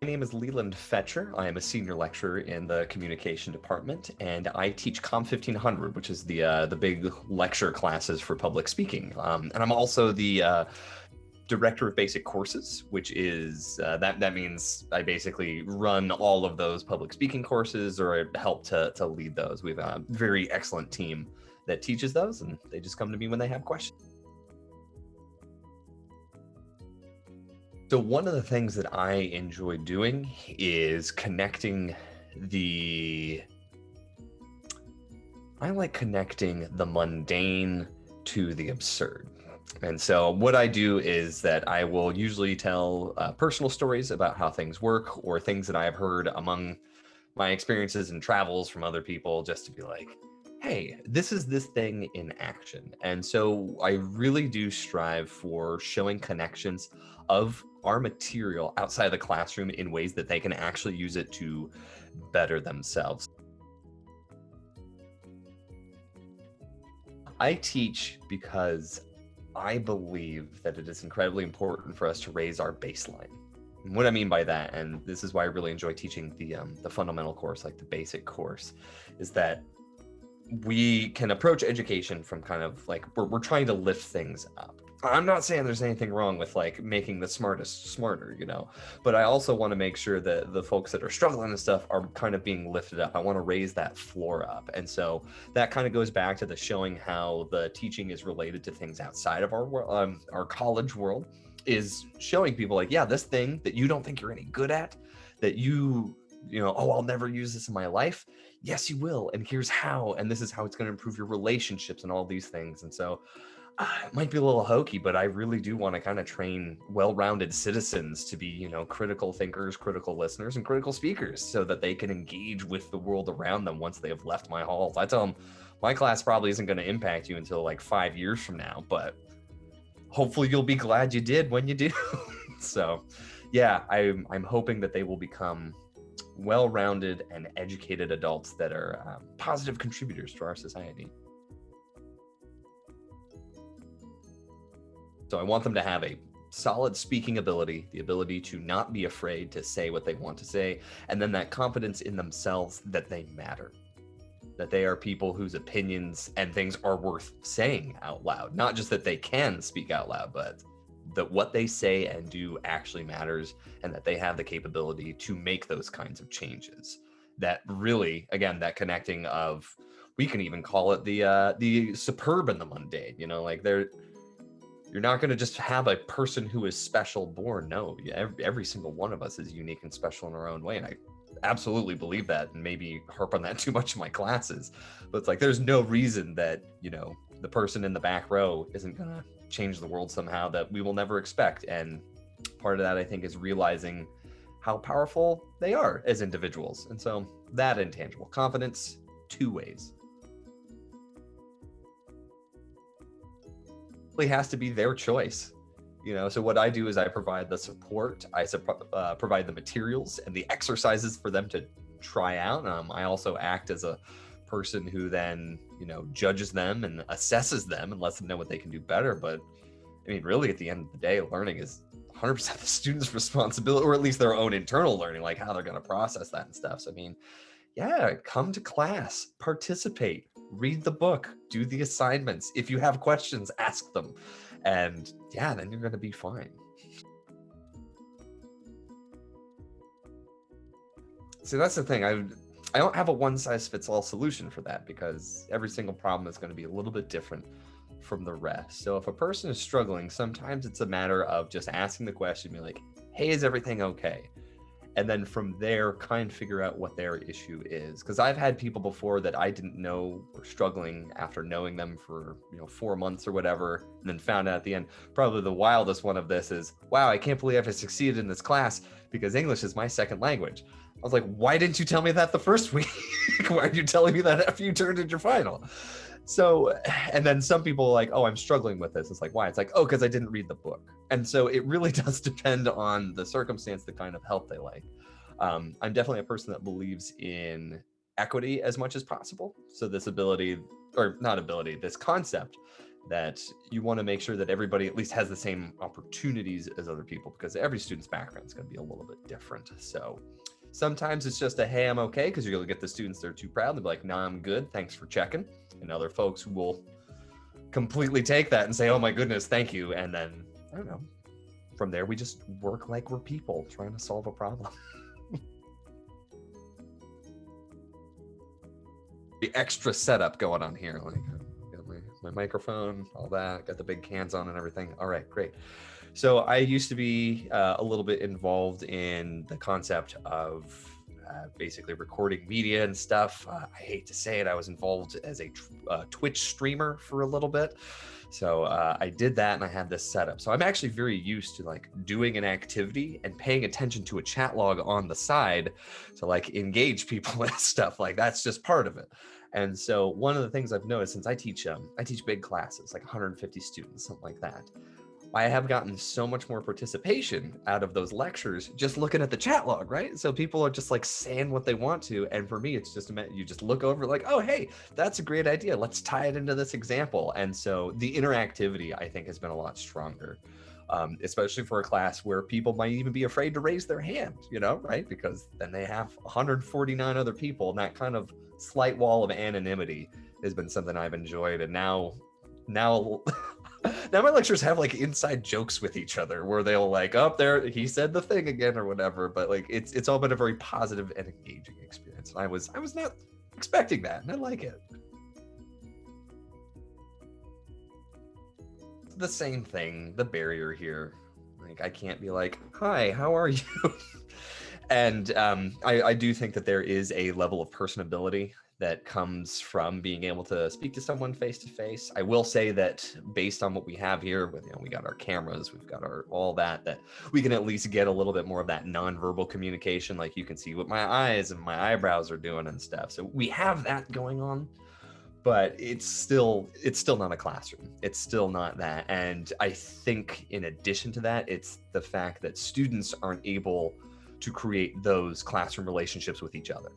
My name is Leland Fecher. I am a senior lecturer in the communication department, and I teach Com 1500, which is the big lecture classes for public speaking. And I'm also the director of basic courses, which is that means I basically run all of those public speaking courses or help to lead those. We have a very excellent team that teaches those, and they just come to me when they have questions. So one of the things that I enjoy doing is connecting I like connecting the mundane to the absurd. And so what I do is that I will usually tell personal stories about how things work or things that I have heard among my experiences and travels from other people, just to be like, hey, this is this thing in action. And so I really do strive for showing connections of our material outside the classroom in ways that they can actually use it to better themselves. I teach because I believe that it is incredibly important for us to raise our baseline. And what I mean by that, and this is why I really enjoy teaching the fundamental course, like the basic course, is that we can approach education from kind of like we're trying to lift things up. I'm not saying there's anything wrong with like making the smartest smarter, but I also want to make sure that the folks that are struggling and stuff are kind of being lifted up. I want to raise that floor up. And so that kind of goes back to the showing how the teaching is related to things outside of our college world, is showing people like, yeah, this thing that you don't think you're any good at, that oh, I'll never use this in my life. Yes, you will. And here's how, and this is how it's going to improve your relationships and all these things. And so it might be a little hokey, but I really do want to kind of train well-rounded citizens to be, critical thinkers, critical listeners, and critical speakers so that they can engage with the world around them once they have left my halls. I tell them my class probably isn't going to impact you until like 5 years from now, but hopefully you'll be glad you did when you do. So yeah, I'm hoping that they will become well-rounded and educated adults that are positive contributors to our society. So I want them to have a solid speaking ability, the ability to not be afraid to say what they want to say, and then that confidence in themselves that they matter, that they are people whose opinions and things are worth saying out loud. Not just that they can speak out loud, but that what they say and do actually matters, and that they have the capability to make those kinds of changes. That really, again, that connecting of, we can even call it the superb and the mundane, you're not going to just have a person who is special born. No, every single one of us is unique and special in our own way. And I absolutely believe that, and maybe harp on that too much in my classes. But it's like, there's no reason that, the person in the back row isn't going to change the world somehow that we will never expect. And part of that, I think, is realizing how powerful they are as individuals. And so that intangible confidence, 2 ways. It has to be their choice. So what I do is I provide the support, I provide the materials and the exercises for them to try out. I also act as a person who then, judges them and assesses them and lets them know what they can do better. But I mean, really, at the end of the day, learning is 100% the student's responsibility, or at least their own internal learning, like how they're going to process that and stuff. So, I mean, yeah, come to class, participate, read the book, do the assignments. If you have questions, ask them. And yeah, then you're going to be fine. So that's the thing. I don't have a one-size-fits-all solution for that, because every single problem is going to be a little bit different from the rest. So if a person is struggling, sometimes it's a matter of just asking the question, be like, hey, is everything okay? And then from there, kind of figure out what their issue is. Because I've had people before that I didn't know were struggling after knowing them for 4 months or whatever, and then found out at the end. Probably the wildest one of this is, wow, I can't believe I've succeeded in this class because English is my second language. I was like, why didn't you tell me that the first week? Why are you telling me that after you turned in your final? So, and then some people are like, oh, I'm struggling with this. It's like, why? It's like, oh, because I didn't read the book. And so it really does depend on the circumstance, the kind of help they like. I'm definitely a person that believes in equity as much as possible. So this ability, or not ability, this concept that you want to make sure that everybody at least has the same opportunities as other people, because every student's background is going to be a little bit different. So sometimes it's just a, hey, I'm okay, because you're going to get the students that are too proud. They'll be like, nah, I'm good. Thanks for checking. And other folks will completely take that and say, oh my goodness, thank you. And then, I don't know, from there, we just work like we're people trying to solve a problem. The extra setup going on here. Like, got my microphone, all that, got the big cans on and everything. All right, great. So I used to be a little bit involved in the concept of basically recording media and stuff. I hate to say it, I was involved as a Twitch streamer for a little bit. So I did that and I had this setup. So I'm actually very used to like doing an activity and paying attention to a chat log on the side to like engage people with stuff. Like that's just part of it. And so one of the things I've noticed, since I teach big classes, like 150 students, something like that, I have gotten so much more participation out of those lectures just looking at the chat log, right? So people are just like saying what they want to. And for me, it's just you just look over like, oh, hey, that's a great idea. Let's tie it into this example. And so the interactivity, I think, has been a lot stronger, especially for a class where people might even be afraid to raise their hand, right? Because then they have 149 other people, and that kind of slight wall of anonymity has been something I've enjoyed. And now my lectures have like inside jokes with each other where they'll like, oh, there, he said the thing again or whatever. But like, it's all been a very positive and engaging experience. And I was not expecting that, and I like it. It's the same thing, the barrier here. Like, I can't be like, hi, how are you? And I do think that there is a level of personability that comes from being able to speak to someone face to face. I will say that based on what we have here, with we got our cameras, we've got our all that we can at least get a little bit more of that nonverbal communication. Like you can see what my eyes and my eyebrows are doing and stuff. So we have that going on, but it's still not a classroom. It's still not that. And I think in addition to that, it's the fact that students aren't able to create those classroom relationships with each other.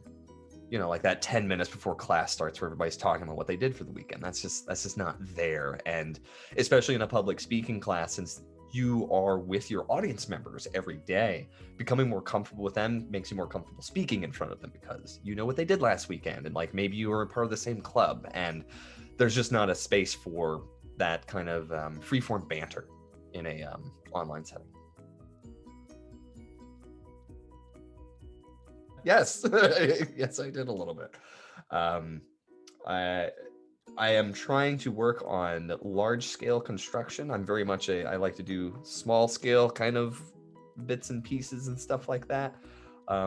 Like that 10 minutes before class starts where everybody's talking about what they did for the weekend. That's just not there. And especially in a public speaking class, since you are with your audience members every day, becoming more comfortable with them makes you more comfortable speaking in front of them, because you know what they did last weekend. And like maybe you were a part of the same club, and there's just not a space for that kind of free-form banter in a online setting. Yes, yes, I did a little bit. I am trying to work on large scale construction. I'm very much I like to do small scale kind of bits and pieces and stuff like that.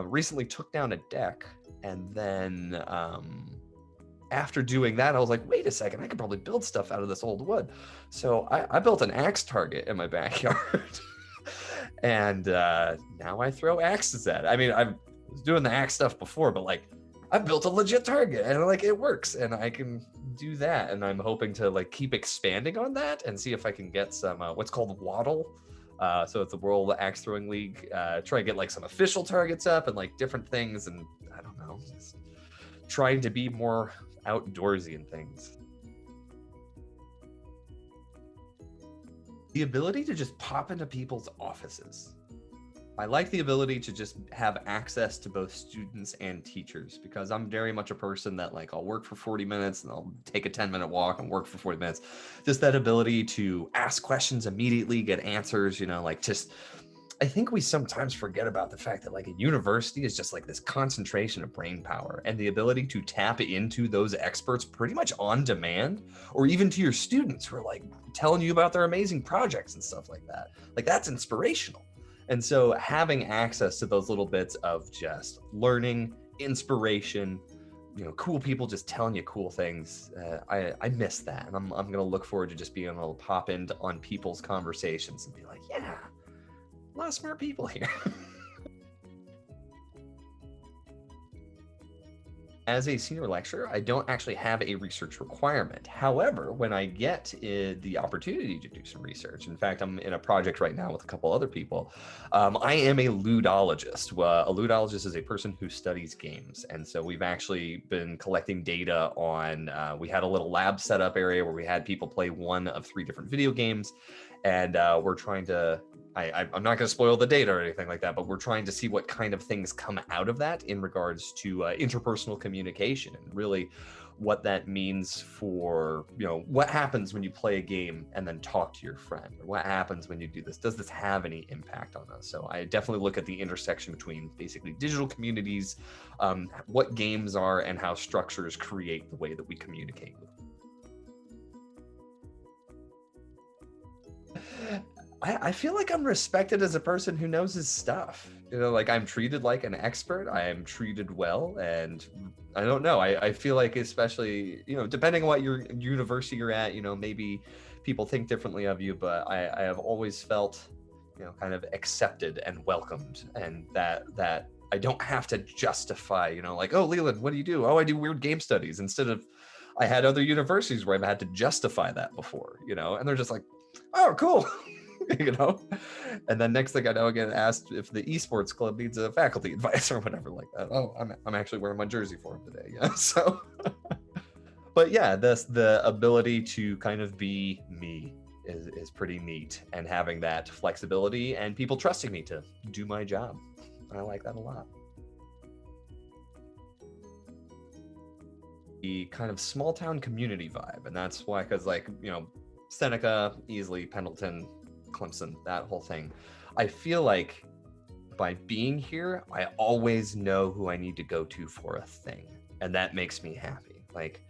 Recently took down a deck, and then after doing that, I was like, wait a second, I could probably build stuff out of this old wood. So I built an axe target in my backyard. And now I throw axes at it. I mean, I was doing the axe stuff before, but like I built a legit target, and like it works, and I can do that. And I'm hoping to like keep expanding on that and see if I can get some what's called waddle. So it's the World Axe Throwing League. Try and get like some official targets up and like different things, and I don't know, just trying to be more outdoorsy and things. The ability to just pop into people's offices. I like the ability to just have access to both students and teachers, because I'm very much a person that like I'll work for 40 minutes and I'll take a 10-minute walk and work for 40 minutes. Just that ability to ask questions immediately, get answers, like just, I think we sometimes forget about the fact that like a university is just like this concentration of brain power, and the ability to tap into those experts pretty much on demand, or even to your students who are like telling you about their amazing projects and stuff like that. Like that's inspirational. And so having access to those little bits of just learning, inspiration, cool people just telling you cool things, I miss that. And I'm going to look forward to just being able to pop into on people's conversations and be like, yeah, a lot of smart people here. as a senior lecturer, I don't actually have a research requirement. However, when I get the opportunity to do some research, in fact, I'm in a project right now with a couple other people, I am a ludologist. A ludologist is a person who studies games. And so we've actually been collecting data on, we had a little lab setup area where we had people play one of 3 different video games. And we're trying to, I'm not going to spoil the data or anything like that, but we're trying to see what kind of things come out of that in regards to interpersonal communication, and really what that means for, what happens when you play a game and then talk to your friend, or what happens when you do this. Does this have any impact on us? So I definitely look at the intersection between basically digital communities, what games are, and how structures create the way that we communicate with them. I feel like I'm respected as a person who knows his stuff. Like I'm treated like an expert. I am treated well, and I don't know. I feel like, especially, depending on what your university you're at, maybe people think differently of you, but I have always felt, kind of accepted and welcomed, and that I don't have to justify, like, oh, Leland, what do you do? Oh, I do weird game studies, instead of, I had other universities where I've had to justify that before, and they're just like, oh, cool. And then next thing I know, I get asked if the esports club needs a faculty advisor or whatever like that. Oh, I'm actually wearing my jersey for him today. Yeah. So, but yeah, the ability to kind of be me is pretty neat, and having that flexibility and people trusting me to do my job. I like that a lot. The kind of small town community vibe. And that's why, because Seneca, easily, Pendleton, Clemson, that whole thing. I feel like by being here, I always know who I need to go to for a thing. And that makes me happy. Like,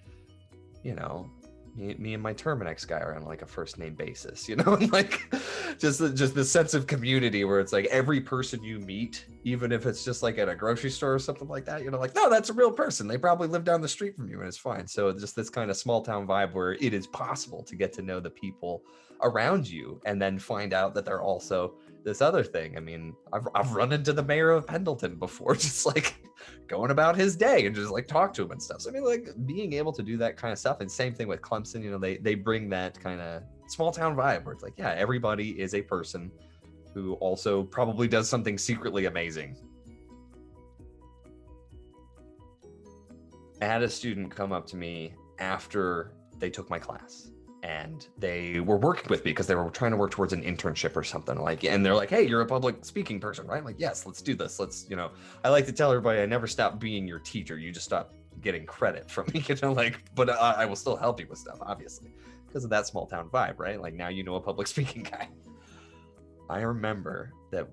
me and my Terminex guy are on like a first name basis, and like just the sense of community where it's like every person you meet, even if it's just like at a grocery store or something like that, like, no, that's a real person. They probably live down the street from you and it's fine. So just this kind of small town vibe where it is possible to get to know the people around you and then find out that they're also this other thing. I mean, I've run into the mayor of Pendleton before, just like going about his day and just like talk to him and stuff. So I mean, like being able to do that kind of stuff. And same thing with Clemson, they bring that kind of small town vibe where it's like, yeah, everybody is a person who also probably does something secretly amazing. I had a student come up to me after they took my class, and they were working with me because they were trying to work towards an internship or something, like, and they're like, hey, you're a public speaking person, right? I'm like, yes, let's do this. Let's, I like to tell everybody I never stop being your teacher. You just stop getting credit from me, but I will still help you with stuff, obviously, because of that small town vibe, right? Like now a public speaking guy. I remember that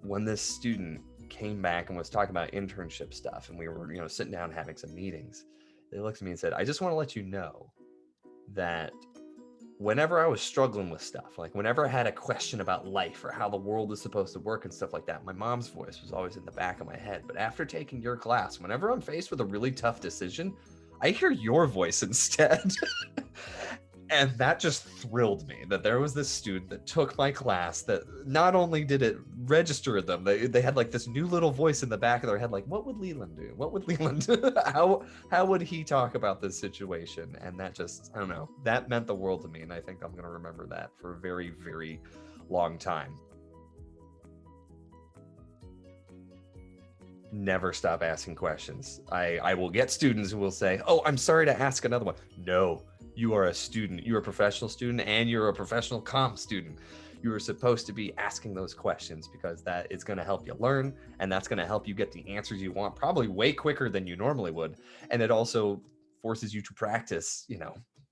when this student came back and was talking about internship stuff, and we were, sitting down having some meetings, they looked at me and said, I just want to let you know that whenever I was struggling with stuff, like whenever I had a question about life or how the world is supposed to work and stuff like that, my mom's voice was always in the back of my head. But after taking your class, whenever I'm faced with a really tough decision, I hear your voice instead. And that just thrilled me that there was this student that took my class that not only did it register them, they had like this new little voice in the back of their head, like, what would Leland do? What would Leland do? How would he talk about this situation? And that just, I don't know, that meant the world to me. And I think I'm going to remember that for a very, very long time. Never stop asking questions. I will get students who will say, oh, I'm sorry to ask another one. No. You are a student, you're a professional student, and you're a professional comp student. You are supposed to be asking those questions because that is going to help you learn, and that's going to help you get the answers you want, probably way quicker than you normally would. And it also forces you to practice,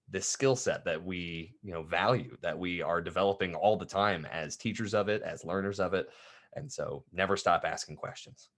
this skill set that we, value, that we are developing all the time as teachers of it, as learners of it. And so never stop asking questions.